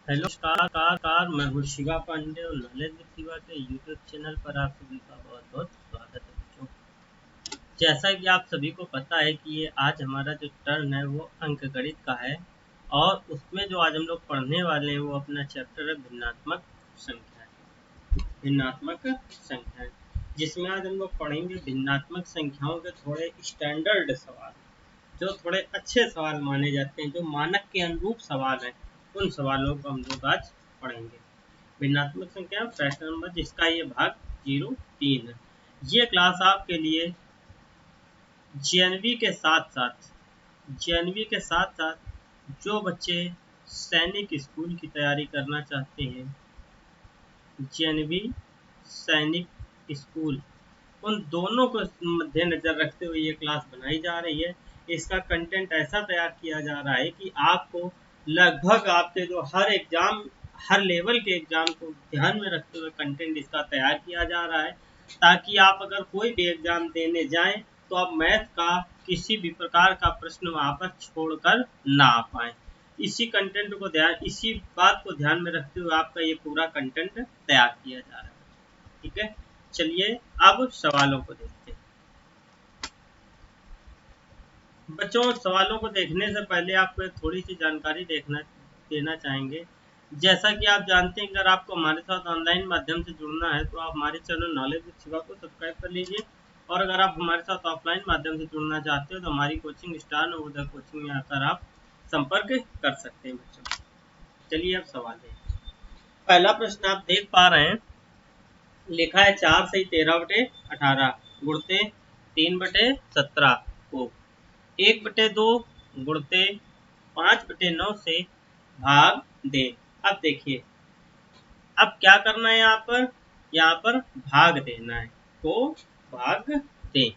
Hello car मैं हूँ शिवा पांडे और नॉलेज विद शिवा के यूट्यूब चैनल पर आप सभी का बहुत बहुत स्वागत है बच्चों। जैसा कि आप सभी को पता है कि ये आज हमारा जो टर्न है वो अंकगणित का है और उसमें जो आज हम लोग पढ़ने वाले हैं वो अपना चैप्टर है भिन्नात्मक संख्या। भिन्नात्मक संख्या जिसमें आज हम लोग पढ़ेंगे भिन्नात्मक संख्याओं के थोड़े स्टैंडर्ड सवाल, जो थोड़े अच्छे सवाल माने जाते हैं, जो मानक के अनुरूप सवाल हैं, उन सवालों को हम लोग आज पढ़ेंगे। भिन्नात्मक संख्या प्रश्न नंबर जिसका ये भाग 03 है। ये क्लास आपके लिए जेएनवी के साथ साथ जो बच्चे सैनिक स्कूल की तैयारी करना चाहते हैं, जेएनवी सैनिक स्कूल, उन दोनों को मद्देनजर रखते हुए ये क्लास बनाई जा रही है। इसका कंटेंट ऐसा तैयार किया जा रहा है कि आपको लगभग आपके जो हर लेवल के एग्जाम को ध्यान में रखते हुए कंटेंट इसका तैयार किया जा रहा है, ताकि आप अगर कोई भी एग्जाम देने जाएं तो आप मैथ का किसी भी प्रकार का प्रश्न वहां पर छोड़कर ना आ पाए। इसी बात को ध्यान में रखते हुए आपका ये पूरा कंटेंट तैयार किया जा रहा है। ठीक है, चलिए अब सवालों को देखते हैं। बच्चों, सवालों को देखने से पहले आपको एक थोड़ी सी जानकारी देना चाहेंगे। जैसा कि आप जानते हैं, अगर आपको हमारे साथ ऑनलाइन माध्यम से जुड़ना है तो आप हमारे चैनल नॉलेज विद शिवा को सब्सक्राइब कर लीजिए, और अगर आप हमारे साथ ऑफलाइन माध्यम से जुड़ना चाहते हो तो हमारी कोचिंग स्टार नवोदय कोचिंग में आकर आप संपर्क कर सकते हैं। बच्चों, चलिए अब सवाल देखते हैं। पहला प्रश्न आप देख पा रहे हैं, लिखा है 4 से 13/18 गुणते 3/17 को 1/2 गुणते 5/9 से भाग दे। अब देखिए, अब क्या करना है, यहाँ पर भाग देना है, को भाग दे।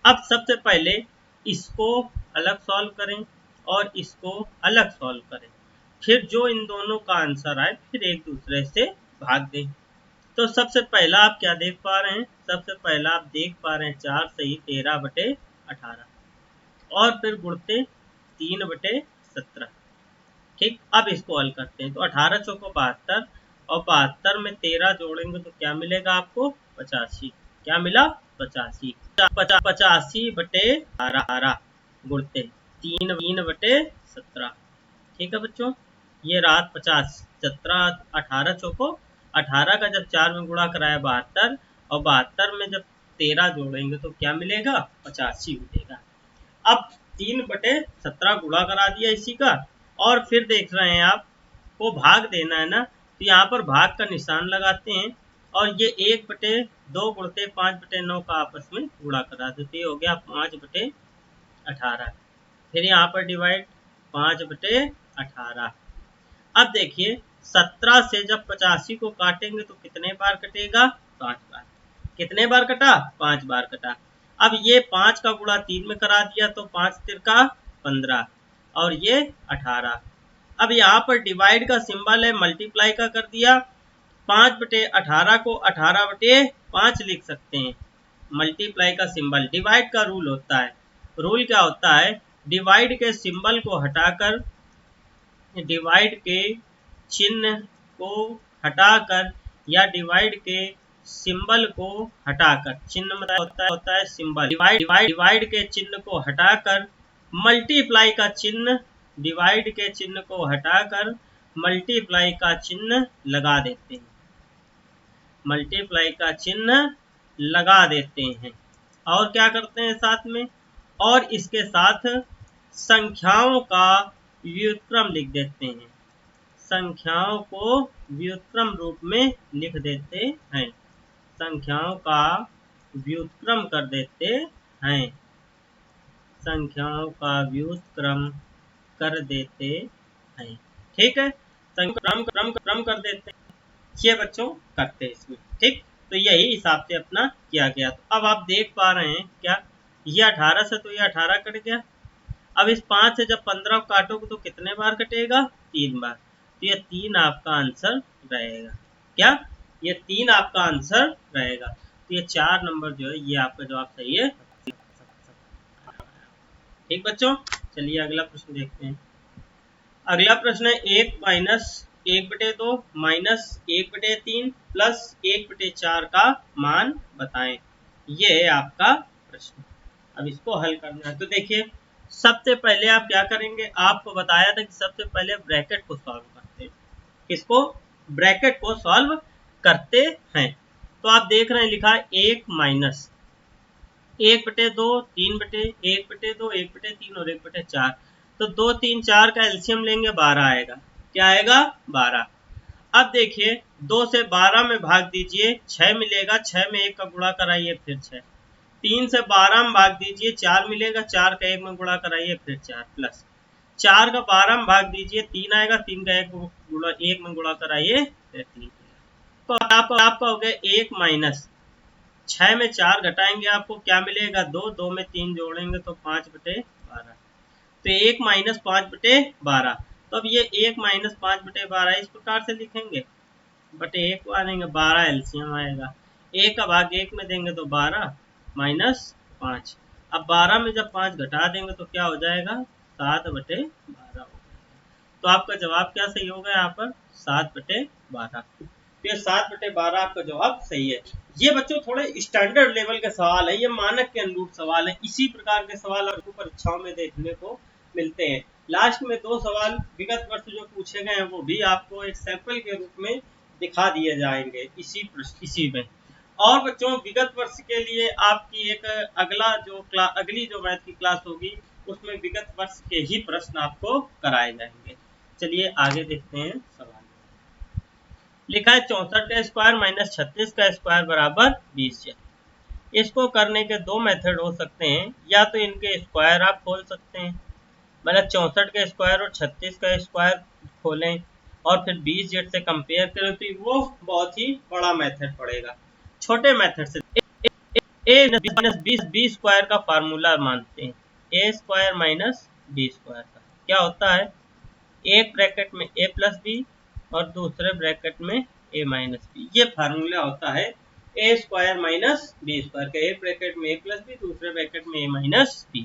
अब सबसे पहले इसको अलग सॉल्व करें और इसको अलग सॉल्व करें, फिर जो इन दोनों का आंसर आए फिर एक दूसरे से भाग दें। तो सबसे पहला आप क्या देख पा रहे हैं, सबसे पहला आप देख पा रहे हैं 4 सही 13/18 और फिर गुणते 3/17। ठीक, अब इसको हल करते हैं तो 18 चौको 72 और 72 में 13 जोड़ेंगे तो क्या मिलेगा आपको, 85। क्या मिला, 85। 85/18 गुणते 3/17। ठीक है बच्चों, ये रात 50 17 18 चौको 18 का जब 4 में गुणा कराया 72 और 72 में जब 13 जोड़ेंगे तो क्या मिलेगा, 85 मिलेगा। अब 3/17 गुणा करा दिया इसी का, और फिर देख रहे हैं आप को भाग देना है ना, तो यहाँ पर भाग का निशान लगाते हैं और ये 1/2 गुणते 5/9 का आपस में गुणा करा देते, हो गया 5/18। फिर यहाँ पर डिवाइड 5/18। अब देखिए 17 से जब 85 को काटेंगे तो कितने बार कटेगा, 5 बार। कितने बार कटा, 5 बार कटा। अब ये 5 का गुणा 3 में करा दिया तो 5 तिरका 15 और ये 18। अब यहाँ पर डिवाइड का सिंबल है, मल्टीप्लाई का कर दिया। 5/18 को 18/5 लिख सकते हैं। मल्टीप्लाई का सिंबल, डिवाइड का रूल होता है। रूल क्या होता है, डिवाइड के सिंबल को हटाकर, डिवाइड के चिन्ह को हटाकर या डिवाइड के सिंबल को हटाकर, चिन्ह मतलब होता है सिंबल, डिवाइड के चिन्ह को हटाकर मल्टीप्लाई का चिन्ह, डिवाइड के चिन्ह को हटाकर मल्टीप्लाई का चिन्ह लगा देते हैं, मल्टीप्लाई का चिन्ह लगा देते हैं। और क्या करते हैं साथ में, और इसके साथ संख्याओं का व्युत्क्रम लिख देते हैं, संख्याओं को व्युत्क्रम रूप में लिख देते हैं, संख्याओं का व्युत्क्रम कर देते हैं, संख्याओं का व्युत्क्रम कर देते हैं। ठीक है, क्रम कर देते हैं, ये बच्चों करते हैं इसमें। ठीक, तो यही हिसाब से अपना किया गया। तो अब आप देख पा रहे हैं क्या, ये 18 से तो ये 18 कट गया। अब इस 5 से जब 15 काटोगे तो कितने बार कटेगा, 3 बार। तो ये 3 आपका आंसर रहेगा। क्या, ये 3 आपका आंसर रहेगा। तो ये 4 नंबर जो है ये आपका जवाब सही है। ठीक बच्चों, चलिए अगला प्रश्न देखते हैं। अगला प्रश्न है 1 - 1/2 -1/3 प्लस 1/4 का मान बताएं। ये है आपका प्रश्न। अब इसको हल करना है तो देखिए सबसे पहले आप क्या करेंगे, आपको बताया था कि सबसे पहले ब्रैकेट को सॉल्व करते हैं। किसको? ब्रैकेट को सॉल्व करते हैं। तो आप देख रहे हैं लिखा है 1 - 1/2 3/1/2 1/3 और 1/4। तो 2 3 4 का एलसीएम लेंगे 12 आएगा। क्या आएगा? 12। अब देखिए 2 से 12 में भाग दीजिए 6 मिलेगा, 6 में 1 का गुणा कराइए फिर 6। 3 से 12 में भाग दीजिए 4 मिलेगा, 4 का 1 में गुणा कराइए फिर 4 प्लस 4 का 12 में भाग दीजिए 3 आएगा, 3 का 1 में गुणा कराइए फिर 3। तो आपका हो गया 1 माइनस 6 में 4 घटाएंगे आपको क्या मिलेगा? 2, 2 में 3 जोड़ेंगे तो 5/12। तो 1 माइनस 5/12। तो अब ये 1 माइनस 5/12 इस प्रकार से लिखेंगे, बटे 1 मानेंगे 12 एलसीएम आएगा। 1 का भाग 1 में देंगे तो 12 माइनस 5। अब 12 में जब 5 घटा देंगे तो क्या हो जाएगा? 7/12 हो जाएगा। तो आपका जवाब क्या सही होगा यहाँ पर? 7/12। तो ये 7/12 आपका जवाब सही है। ये बच्चों थोड़े स्टैंडर्ड लेवल के सवाल है, ये मानक के अनुरूप सवाल है। इसी प्रकार के सवाल आपको परीक्षाओं में देखने को मिलते हैं। लास्ट में 2 सवाल विगत वर्ष जो पूछे गए हैं वो भी आपको एक सैंपल के रूप में दिखा दिए जाएंगे इसी में। और बच्चों विगत वर्ष के लिए आपकी एक अगली जो मैथ की क्लास होगी उसमें विगत वर्ष के ही प्रश्न आपको कराए जाएंगे। चलिए आगे देखते हैं सवाल। लिखा है 64 का स्क्वायर माइनस 36 का स्क्वायर बराबर 20। इसको करने के 2 मेथड हो सकते हैं, या तो इनके स्क्वायर आप खोल सकते हैं, मतलब 64 का स्क्वायर और 36 का स्क्वायर खोलें और फिर 20 जेड से कंपेयर करें तो वो बहुत ही बड़ा मेथड पड़ेगा। छोटे मेथड से ए माइनस बी स्क्वायर का फार्मूला मानते हैं। ए स्क्वायर माइनस बी स्क्वायर का क्या होता है? एक ब्रैकेट में ए प्लस बी और दूसरे ब्रैकेट में ए माइनस बी, ये फार्मूला होता है ए स्क्वायर माइनस बी स्क्वायर का। एक ब्रैकेट में ए प्लस बी, दूसरे ब्रैकेट में ए माइनस बी।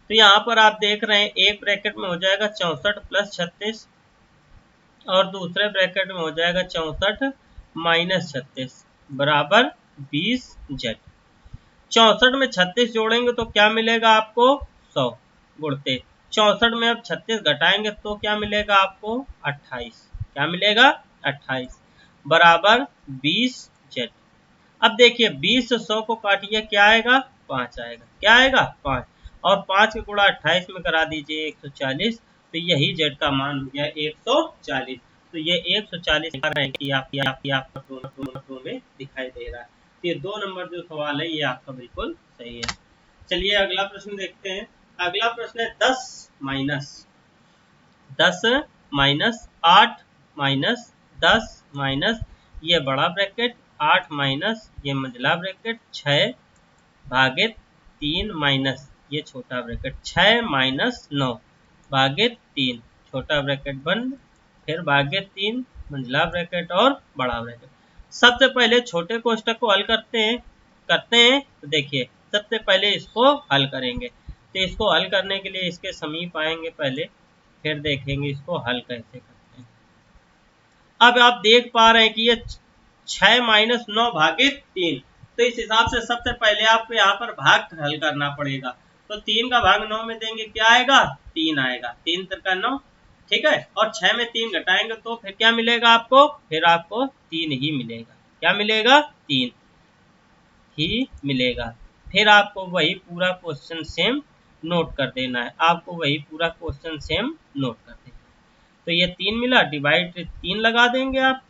तो यहाँ पर आप देख रहे हैं एक ब्रैकेट में हो जाएगा 64 प्लस 36 और दूसरे ब्रैकेट में हो जाएगा 64 माइनस 36 बराबर 20 जेड। 64 में 36 जोड़ेंगे तो क्या मिलेगा आपको? 100 गुणते 64 में अब 36 घटाएंगे तो क्या मिलेगा आपको? 28। क्या मिलेगा? 28 बराबर 20 जेड। अब देखिए 20 से 100 को काटिए क्या आएगा? 5 आएगा। क्या आएगा? 5। और 5 के गुणा 28 में करा दीजिए 140। तो यही जेड का मान हो गया 140। तो ये 140 आपका दोनों में दिखाई दे रहा है। तो ये 2 नंबर जो सवाल है ये आपका बिल्कुल सही है। चलिए अगला प्रश्न देखते हैं। अगला प्रश्न है 10 माइनस 8 माइनस 10 माइनस ये बड़ा ब्रैकेट 8 माइनस ये मंझला ब्रैकेट 6 भागित 3 माइनस ये छोटा ब्रैकेट 6 माइनस 9 भागित 3 छोटा ब्रैकेट बंद, फिर भागित 3 मंझला ब्रैकेट और बड़ा ब्रैकेट। सबसे पहले छोटे कोष्ठक को हल करते हैं। तो देखिए सबसे पहले इसको हल करेंगे। तो इसको हल करने के लिए इसके समीप आएंगे पहले, फिर देखेंगे इसको हल कैसे करते हैं। अब आप देख पा रहे हैं कि ये 6 माइनस 9 भागित 3, तो इस हिसाब से सबसे पहले आपको यहाँ पर भाग हल करना पड़ेगा। तो 3 का भाग 9 में देंगे क्या आएगा? 3 आएगा। 3 तिरका 9, ठीक है। और 6 में 3 घटाएंगे तो फिर क्या मिलेगा आपको? फिर आपको 3 ही मिलेगा। क्या मिलेगा? 3 ही मिलेगा। फिर आपको वही पूरा क्वेश्चन सेम नोट कर देना है। आपको वही पूरा क्वेश्चन सेम नोट कर देना है। तो ये 3 मिला, डिवाइड 3 लगा देंगे आप,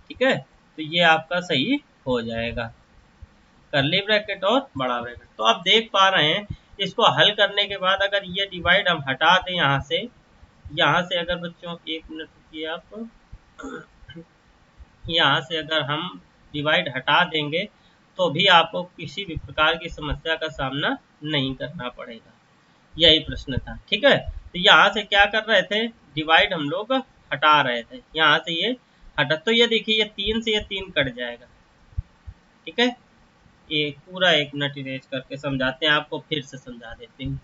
ठीक है। तो ये आपका सही हो जाएगा। कर्ली ब्रैकेट और बड़ा ब्रैकेट। तो आप देख पा रहे हैं इसको हल करने के बाद अगर ये डिवाइड हम हटा दें यहाँ से अगर बच्चों 1 मिनट रुकिए आप, यहाँ से अगर हम डिवाइड हटा देंगे तो भी आपको किसी भी प्रकार की समस्या का सामना नहीं करना पड़ेगा। यही प्रश्न था, ठीक है। तो यहाँ से क्या कर रहे थे? डिवाइड हम लोग हटा रहे थे। यहाँ से ये हटा, तो ये देखिए ये 3 से ये 3 कट जाएगा, ठीक है। ये पूरा 1 मिनट इरेज करके समझाते हैं आपको, फिर से समझा देते हैं।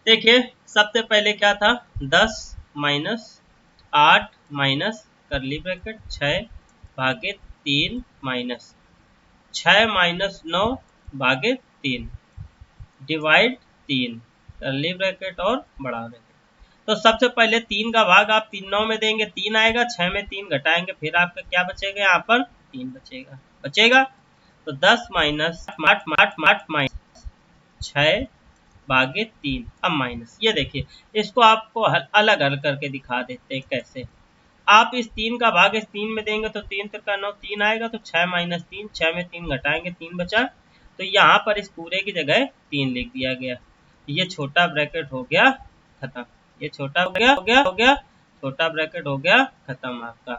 देखिए सबसे पहले क्या था? 10 माइनस 8 माइनस करली ब्रैकेट 6 भागे 3 माइनस 6 माइनस 9 भागे 3 डिवाइड 3 करली ब्रैकेट और बड़ा ब्रैकेट। तो सबसे पहले 3 का भाग आप 9 में देंगे 3 आएगा, 6 में 3 घटाएंगे, फिर आपका क्या बचेगा, यहाँ पर 3 बचेगा। तो 10 माइनस 8 माइनस 6 भागे 3। अब माइनस, ये देखिए इसको आपको अलग अलग करके दिखा देते हैं कैसे। आप इस 3 का भाग इस 3 में देंगे तो 3 3 9 3 आएगा, तो 6 माइनस 3, 6 में 3 घटाएंगे 3 बचा, तो यहाँ पर इस पूरे की जगह 3 लिख दिया गया। ये छोटा ब्रैकेट हो गया खत्म, ये छोटा हो गया छोटा ब्रैकेट हो गया खत्म आपका।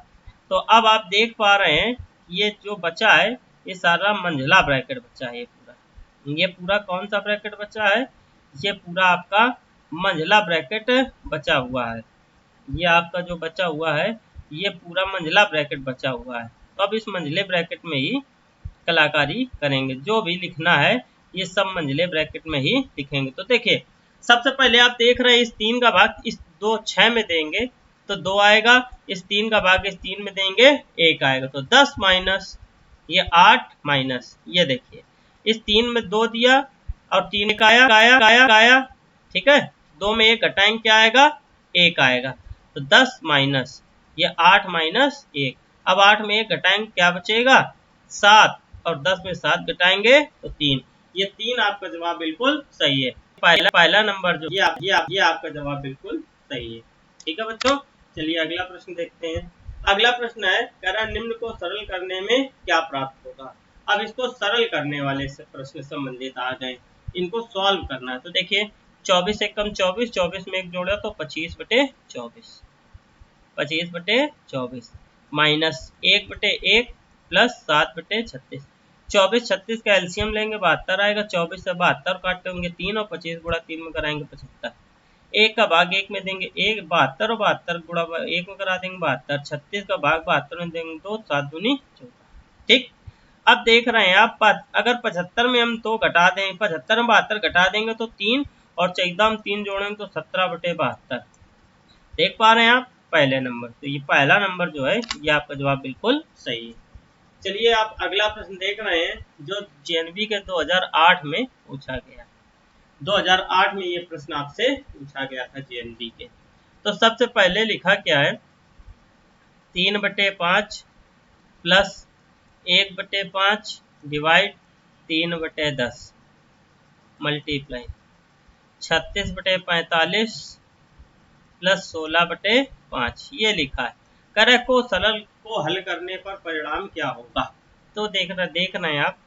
तो अब आप देख पा रहे हैं ये जो बचा है ये सारा मंझला ब्रैकेट बचा है। ये पूरा कौन सा ब्रैकेट बचा है, ये पूरा आपका मंझला ब्रैकेट बचा हुआ है। ये आपका जो बचा हुआ है ये पूरा मंझला ब्रैकेट बचा हुआ है। तो अब इस मंझले ब्रैकेट में ही कलाकारी करेंगे, जो भी लिखना है ये सब मंझले ब्रैकेट में ही लिखेंगे। तो देखिए सबसे पहले आप देख रहे हैं इस 3 का भाग इस 2 6 में देंगे तो 2 आएगा, इस 3 का भाग इस 3 में देंगे 1 आएगा। तो 10 माइनस ये 8 माइनस, ये देखिए इस 3 में 2 दिया और 3 गाया, ठीक है, 2 में 1 घटाएंगे क्या आएगा, 1 आएगा। तो 10 माइनस ये 8 माइनस 1, अब 8 में 1 घटाएंगे क्या बचेगा 7, और 10 में 7 घटाएंगे तो 3। ये 3 आपका जवाब बिल्कुल सही है। पहला नंबर जो ये आपका जवाब बिल्कुल सही है। ठीक है बच्चों, चलिए अगला प्रश्न देखते हैं। अगला प्रश्न है कह रहा निम्न को सरल करने में क्या प्राप्त होगा। अब इसको सरल करने वाले से प्रश्न संबंधित आ गए, इनको सॉल्व करना है। तो देखिए 24 से कम 24, 24 में 1 जोड़ा तो 25/24, 25/24 माइनस 1/1 प्लस 7/36। 24 36 का एलसीएम लेंगे 72 आएगा, 24 से 72 काटेंगे 3 और 25 गुणा 3 में कराएंगे 75। 1 का भाग 1 में देंगे 1, 72 और 72 गुणा 1 में करा देंगे 72, 36 का भाग 72 में देंगे 2, 7 दूनी 14। ठीक, अब देख रहे हैं आप अगर 75 में हम 2 घटा दें, 75 में 72 घटा देंगे तो 3, और 14 में 3 जोड़ेंगे तो 17/72। देख पा रहे हैं आप पहले नंबर, तो ये पहला नंबर जो है ये आपका जवाब बिल्कुल सही है। चलिए आप अगला प्रश्न देख रहे हैं जो जेएनबी के 2008 में पूछा गया। 2008 में ये प्रश्न आपसे पूछा गया था जेएनबी के। तो सबसे पहले लिखा क्या है, 3/5 प्लस 1/5 डिवाइड 3/10 मल्टीप्लाई 36/45 प्लस 16/5, ये लिखा है। करे को सरल को हल करने पर परिणाम क्या होगा। तो देख रहे हैं आप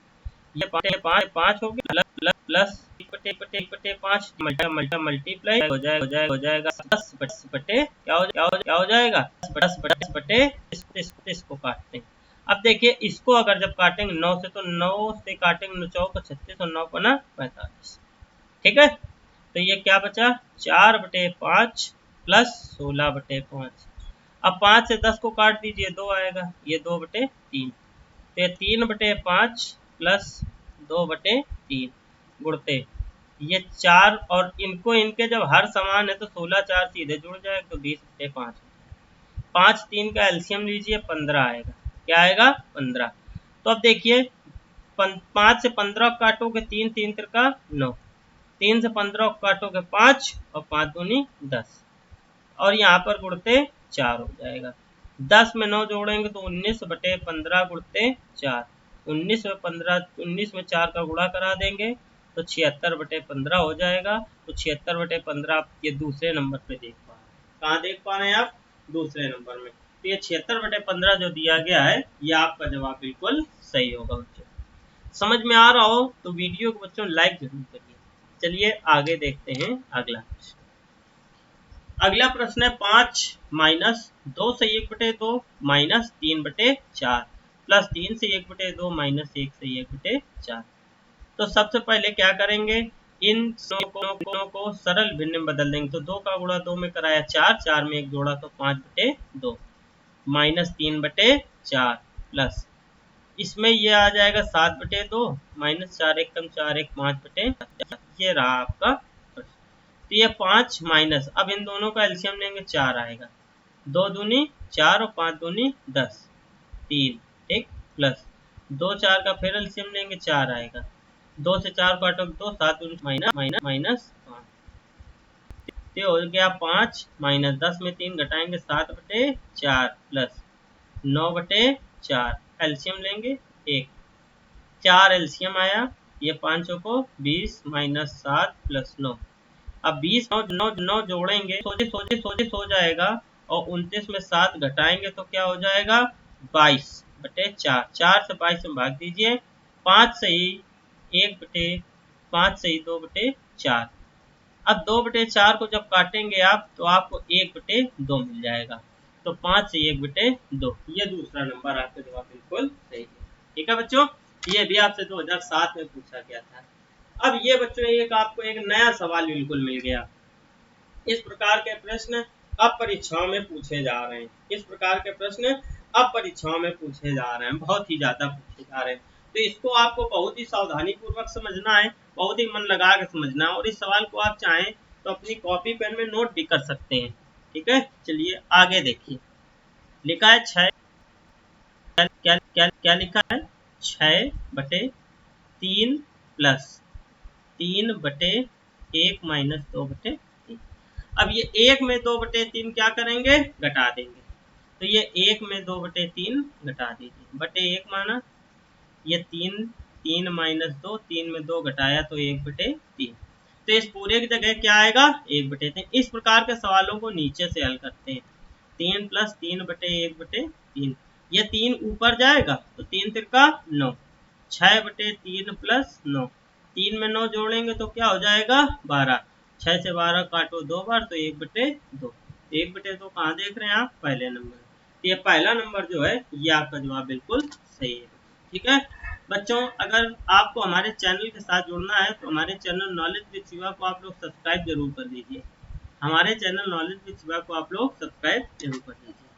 ये 5 हो गया प्लस 1/5 मल्टीप्लाई हो जाएगा 10 बटे क्या हो जाएगा 10/30 को काटते हैं। अब देखिए इसको अगर जब काटेंगे 9 से, तो 9 से काटेंगे 9 को 36 और 9 को 45। ठीक है, तो ये क्या बचा 4/5 प्लस 16/5। अब 5 से 10 को काट दीजिए 2 आएगा, ये 2/3। तो ये 3/5 प्लस 2/3 गुणते ये 4, और इनको इनके जब हर समान है तो 16 4 सीधे जुड़ जाएगा तो 20/5। 5 3 का एलसीएम लीजिए 15 आएगा, क्या आएगा 15। तो अब देखिए 5 से 15 काटोगे 3 3 का 9, 3 से 15 काटोगे 5 और 5 दूनी 10, और यहाँ पर गुणते 4 हो जाएगा। 10 में 9 जोड़ेंगे तो 19/15 गुणते 4, 19 में 4 का गुणा करा देंगे तो 76/15 हो जाएगा। तो 76/15 आप ये दूसरे नंबर पे देख पा रहे हैं। कहाँ देख पा रहे हैं आप, दूसरे नंबर में। तो ये 76/15 जो दिया गया है ये आपका जवाब बिल्कुल सही होगा बच्चों। समझ में आ रहा हो तो वीडियो को बच्चों लाइक जरूर करिए। चलिए आगे देखते हैं अगला प्रश्न। अगला प्रश्न है 5 माइनस 2 से 1/2 माइनस 3/4 प्लस 3 से 1/2 माइनस 1 से 1/4। तो सबसे पहले क्या करेंगे, इन दोनों को सरल भिन्न में बदल देंगे। तो 2 का गुणा 2 में कराया 4, 4 में 1 जोड़ा तो 5/2 माइनस 3/4 प्लस इसमें ये आ जाएगा 7/2 माइनस 4 1 कम 4 1 5/4। ये रहा आपका प्रश्न। तो ये 5 माइनस, अब इन दोनों का एलसीएम लेंगे 4 आएगा, 2 दूनी 4 और 5 दूनी 10, 3 ठीक, प्लस 2 4 का फिर एलसीएम लेंगे 4 आएगा, 2 से 4 काटो 2, 7 माइनस माइनस माइनस 5, तो हो गया 5 माइनस 10 में 3 घटाएंगे 7/4 प्लस 9/4, एलसीएम लेंगे 1, 4 एलसीएम आया, ये 5 को 20 माइनस 7 प्लस 9, अब 20 9 जोड़ेंगे सोचे हो जाएगा, और 29 में 7 घटाएंगे तो क्या हो जाएगा 22/4, 4 से 22 में भाग दीजिए, 5 सही 1/5 सही 2/4, अब 2/4 को जब काटेंगे आप तो आपको 1/2 मिल जाएगा, तो 5 से 1/2, ये दूसरा नंबर आपका जवाब बिल्कुल सही है। ठीक है बच्चों, ये भी आपसे 2007 में पूछा गया था। अब ये बच्चों एक आपको एक नया सवाल बिल्कुल मिल गया, इस प्रकार के प्रश्न अब परीक्षाओं में पूछे जा रहे हैं, इस प्रकार के प्रश्न अब परीक्षाओं में पूछे जा रहे हैं, बहुत ही ज्यादा पूछे जा रहे हैं, तो इसको आपको बहुत ही सावधानी पूर्वक समझना है, बहुत ही मन लगा के समझना है, और इस सवाल को आप चाहें तो अपनी कॉपी पेन में नोट भी कर सकते हैं। ठीक है, चलिए आगे देखिए, लिखा है 6, क्या लिखा है 6/3 प्लस 3/1 माइनस 2/3, अब ये 1 में 2/3 क्या करेंगे घटा देंगे, तो ये 1 में 2/3 घटा दीजिए, बटे 1 माना, ये 3 माइनस 2, 3 में 2 घटाया तो 1/3, तो इस पूरे की जगह क्या आएगा 1/3। इस प्रकार के सवालों को नीचे से हल करते हैं, 3 प्लस 3/1/3, ये 3 ऊपर जाएगा तो 3 तिरका 9, 6/3 प्लस 9, 3 में 9 जोड़ेंगे तो क्या हो जाएगा 12, 6 से 12 काटो 2 बार तो 1/2, 1/2 कहाँ देख रहे हैं आप पहले नंबर, तो ये पहला नंबर जो है ये आपका जवाब बिल्कुल सही है। ठीक है बच्चों, अगर आपको हमारे चैनल के साथ जुड़ना है तो हमारे चैनल नॉलेज विद शिवा को आप लोग सब्सक्राइब जरूर कर दीजिए, हमारे चैनल नॉलेज विद शिवा को आप लोग सब्सक्राइब जरूर कर दीजिए,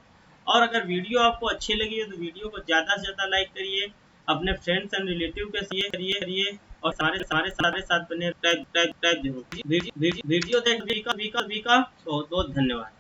और अगर वीडियो आपको अच्छी लगी है तो वीडियो को ज़्यादा से ज़्यादा लाइक करिए, अपने फ्रेंड्स एंड रिलेटिव के साथ करिए, और सारे साथ बने सब्सक्राइब जरूर कीजिए। वीडियो देखने का बहुत बहुत धन्यवाद।